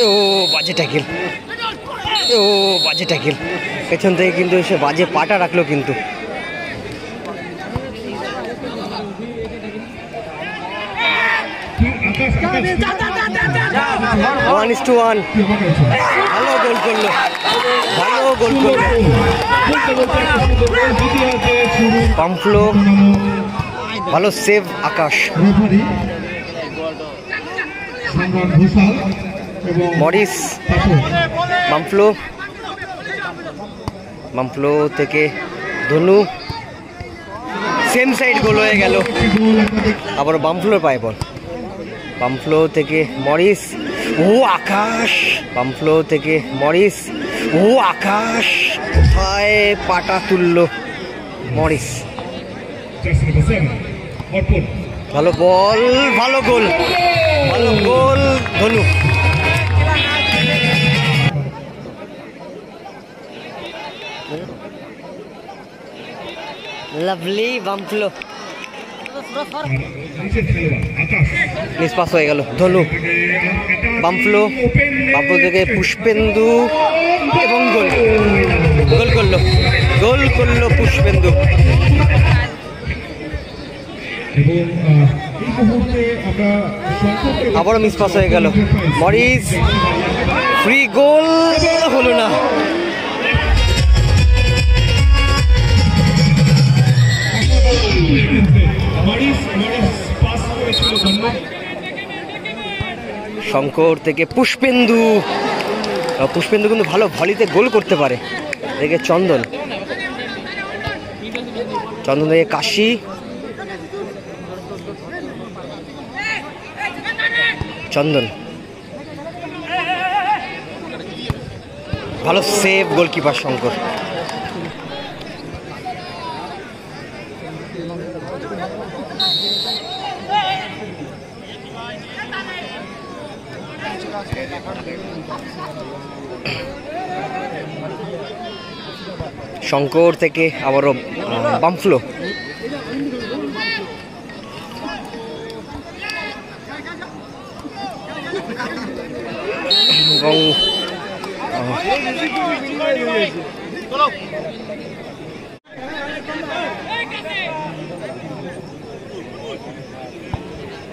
ও বাজে ট্যাকেল, ও বাজে ট্যাকেল, পেছন থেকে কিন্তু এসে বাজে পাটা রাখলো কিন্তু। ওয়ান ইস টু ওয়ান, ভালো গোল করলো, ভালো গোল করলো পাম্পলো, ভালো সেভ আকাশ। মরিস, পাম্পলো, পাম্পলো থেকে ধনু, সেম সাইড গোল হয়ে গেল, আবার বামফ্লোর পায়ে বল, বামফ্লো থেকে মরিস, ও আকাশ, বামফ্লো থেকে মরিস, ও আকাশ, কোথায় পাটা তুললো মরিস, ভালো বল, ভালো গোল, ভালো গোল ধনু। লাভলি বামফ্লো, মিস পাস হয়ে গেল ধনু, বামফ্লো, বামফ্লো থেকে পুষ্পেন্দু এবং গোল, গোল করলো, গোল করলো পুষ্পেন্দু। আবারও মিস পাস হয়ে গেল, মরিস, ফ্রি গোল হলো না। শঙ্কর থেকে পুষ্পেন্দু, পুষ্পেন্দু কিন্তু ভালো ভলিতে গোল করতে পারে। দেখে চন্দন, চন্দন থেকে কাশি, চন্দন, ভালো সেভ গোলকিপার শঙ্কর। শঙ্কর থেকে আবারও বামফ্লো, এবং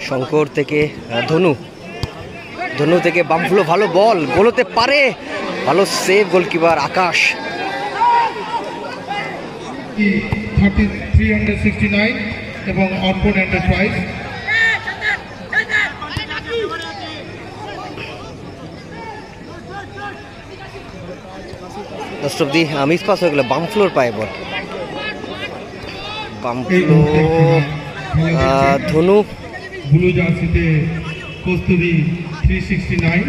শঙ্কর থেকে ধনু, ধনু থেকে বামফ্লো, ভালো বল, গোল হতে পারে, ভালো সেভ গোলকিপার আকাশ। 369 এবং অর্পণ enterprise. Last of the miss pass হয়ে গেল, বামফ্লোর পায়ে বল, বামফ্লো, ধনু, ব্লু জার্সিতে কস্তুরী 369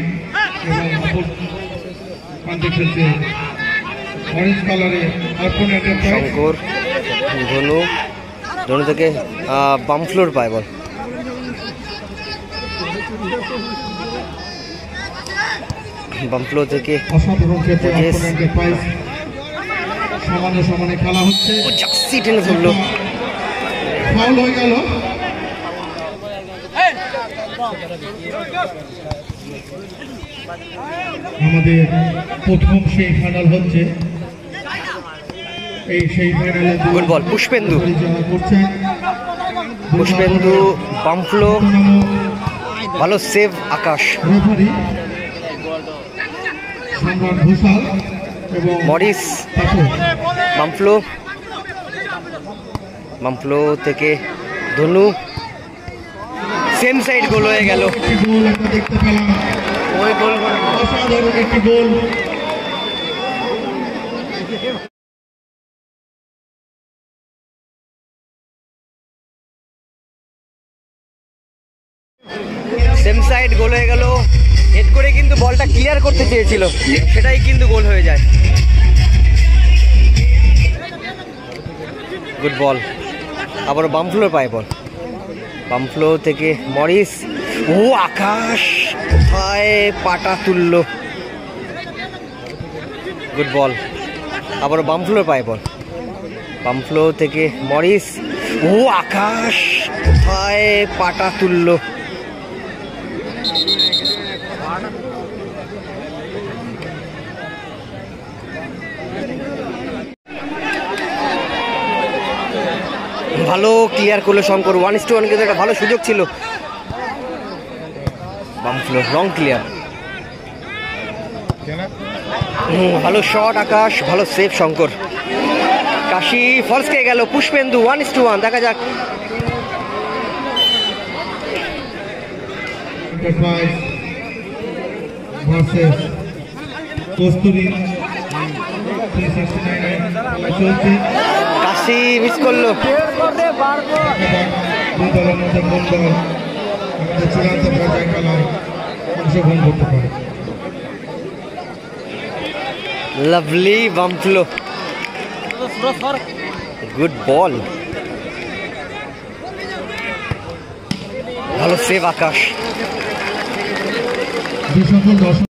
এবং অপর প্রান্তে খেলছে অরেঞ্জ কালারে অর্পণ এন্টারপ্রাইজ। শঙ্কর, ধনু, ধনু থেকে বামফ্লোর পায়ে বল, বামফ্লো থেকে অসাধারণ ক্ষেত্রে অর্পণ এন্টারপ্রাইজ। সমানে সমানে খেলা হচ্ছে, জার্সি টেনে ধরলো, ফাউল হয়ে গেল। আমাদের প্রথম সেই ফাইনাল হচ্ছে, এই সেই ফাইনালে গুড বল পুষ্পেন্দু, পরিচালনা করছেন পুষ্পেন্দু, বামফ্লো, ভালো সেভ আকাশ। রেফারি সম্রাট ঘোষাল এবং মরিস, তাপস। বামফ্লো, বামফ্লো থেকে ধনু, সেম সাইড গোল হয়ে গেল, একটি গোল আমরা দেখতে পেলাম, ওই গোল, অসাধারণ একটি গোল। সেম সাইড গোল হয়ে গেল, হেড করে কিন্তু বলটা ক্লিয়ার করতে চেয়েছিল, সেটাই কিন্তু গোল হয়ে যায়। গুড বল, আবার বামফ্লোর পায়ে বল, বামফ্লো থেকে মরিস, ও আকাশ, কোথায় পাটা তুললো, গুড বল, আবার বামফ্লোর পায়ে বল, বামফ্লো থেকে মরিস, ও আকাশ, কোথায় পাটা তুললো, ভালো ক্লিয়ার করলো শঙ্কর। 1-1 কিন্তু একটা ভালো সুযোগ ছিল। বাম ফ্লো রং ক্লিয়ার। ভালো শট আকাশ, ভালো সেভ শঙ্কর। কাশি ফলস খেয়ে গেল। পুষ্পেন্দু 1-1, দেখা যাক। কাশি মিস করলো। চূড়ান্ত পর্যায়ে খেলায় অংশগ্রহণ করতে পারে। লাভলি বাম ফ্লো, গুড বল, ভালো সেভ আকাশ। সকল দর্শক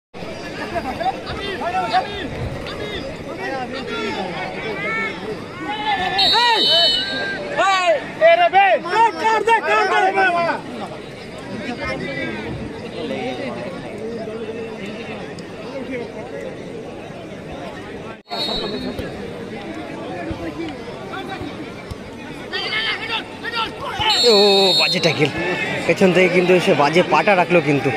ও বাজে ট্যাকেল, পেছন থেকে কিন্তু সে বাজে পাটা রাখলো কিন্তু।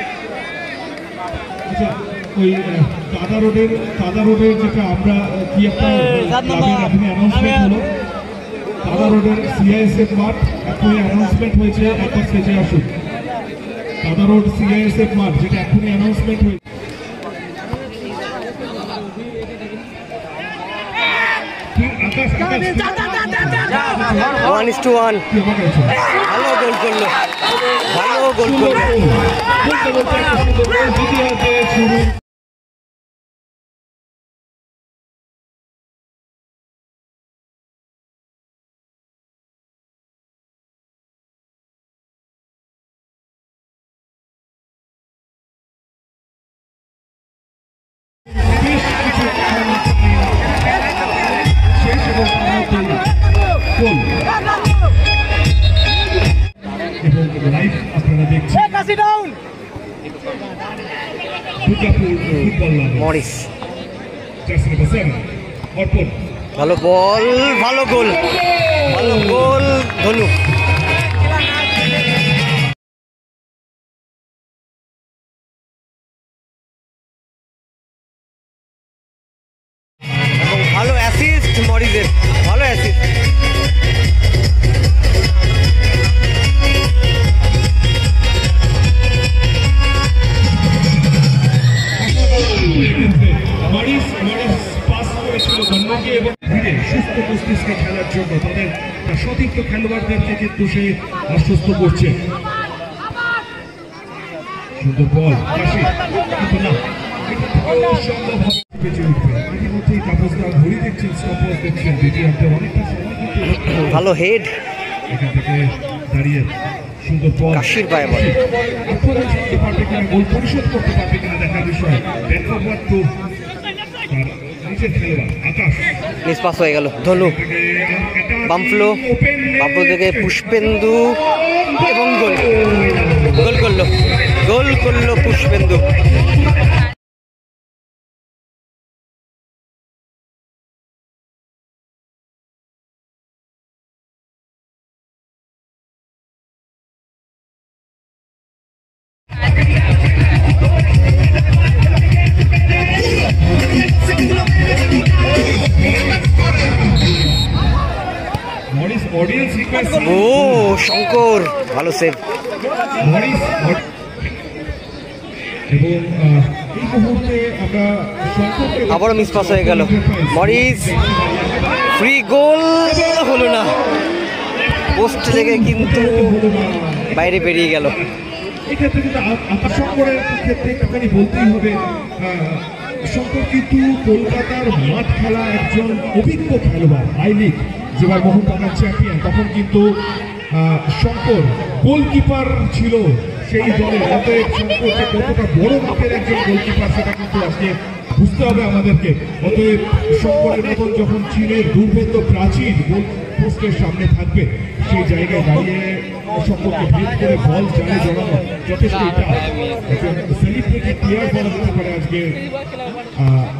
ওই কাদা রোডের যেটা আমরা কি একটা অ্যানাউন্সমেন্ট হলো, কাদা রোডের সিআইএসএফ মাঠ এখনই অ্যানাউন্সমেন্ট হয়েছে, একটা স্টেজে আসুন। কাদা রোড সিআইএসএফ মাঠ যেটা এখনই অ্যানাউন্সমেন্ট হয়েছে। 1-1, ভালো গোল করলো, ভালো গোল করলো। আপনারা দেখছেন মরিস, অর্পণ ভালো বল, ভালো গোল, ভালো গোল ধনু। এবং ভালো অ্যাসিস্ট মরিসের, ভালো অ্যাসিস্ট। সুস্থ মস্তিষ্কে খেলার জন্য তাদের সতীর্থ খেলোয়াড়দেরকে কিন্তু সে আশ্বস্ত করছে। সুন্দর বল, কিন্তু না, বেঁচে উঠবে। মাঝে মধ্যেই তাপসদা ঘড়ি দেখছেন, স্টপওয়াচ দেখছেন, দ্বিতীয়ার্ধে অনেকটা সময় কিন্তু ভালো হেড এখান থেকে দাঁড়িয়ে সুন্দর বল, কাশির পায়ে বল। আক্রমণ করতে পারবে কিনা, গোল পরিশোধ করতে পারবে কিনা দেখার বিষয়। ব্যাক ফরওয়ার্ড টু তার নিচের খেলোয়াড় আকাশ, মিস পাস হয়ে গেল ধনু। বামফ্লো, বামফ্লো থেকে পুষ্পেন্দু এবং গোল, গোল করলো, গোল করলো পুষ্পেন্দু। ও শঙ্কর, ভালো সেভ। এবং এই মুহূর্তে আমরা আবারও মিস পাস হয়ে গেল। মরিস, ফ্রি গোল হলো না, পোস্ট থেকে কিন্তু বাইরে বেরিয়ে গেল। এক্ষেত্রে কিন্তু শঙ্করের ক্ষেত্রে একটুখানি বলতেই হবে, শঙ্কর কিন্তু কলকাতার মাঠ খেলা একজন অভিজ্ঞ খেলোয়াড়। আই লিগ যেবার মোহনবাগান চ্যাম্পিয়ন, তখন কিন্তু শঙ্কর গোলকিপার ছিল সেই দলে। অতএব শঙ্কর যে কতটা বড় মাপের একজন গোলকিপার সেটা কিন্তু আজকে বুঝতে হবে আমাদেরকে। অতএব শঙ্করের মতন যখন চীনের দুর্ভেদ্য প্রাচীর গোল পোস্টের সামনে থাকবে, সেই জায়গায় দাঁড়িয়ে শঙ্করকে ভেদ করে বল জালে জড়ানো যথেষ্ট একজন সেলিব্রিটি প্লেয়ার বলা যেতে পারে। আজকে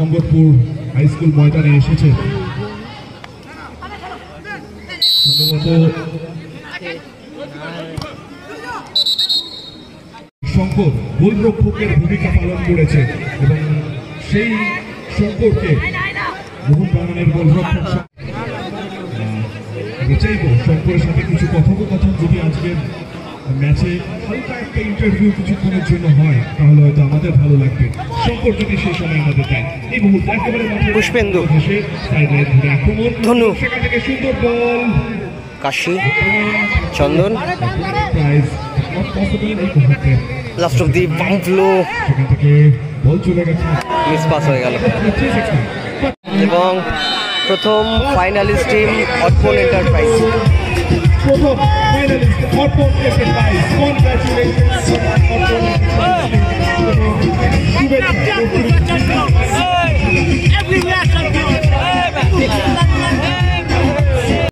অঙ্গদপুর হাই স্কুল ময়দানে এসেছে। সম্ভবত শঙ্কর গোলরক্ষকের ভূমিকা পালন করেছে এবং সেই শঙ্করকে মোহনবাগানের গোলরক্ষক আমি চাইব শঙ্করের সাথে কিছু কথোপকথন যদি আজকের ম্যাচে হালকা একটা ইন্টারভিউ কিছুক্ষণের জন্য হয় তাহলে হয়তো আমাদের ভালো লাগবে। শঙ্কর যদি সেই সময় আমাদের দেয়। এই মুহূর্তে একেবারে পুষ্পেন্দু সাইডলাইন ধরে আক্রমণ, ধনু সেখান থেকে সুন্দর বল, কাশি চন্দন প্রাইজ নট পসিবল এই মুহূর্তে। লাস্ট অফ দি বাম্পলো সেখান থেকে বল চলে গেছে, মিস পাস হয়ে গেল এবং প্রথম ফাইনালিস্ট টিম অর্পণ এন্টারপ্রাইজ। প্রথম ফাইনালিস্ট অর্পণ এন্টারপ্রাইজ। কনগ্রাচুলেশনস অর্পণ এন্টারপ্রাইজ। শুভেচ্ছা।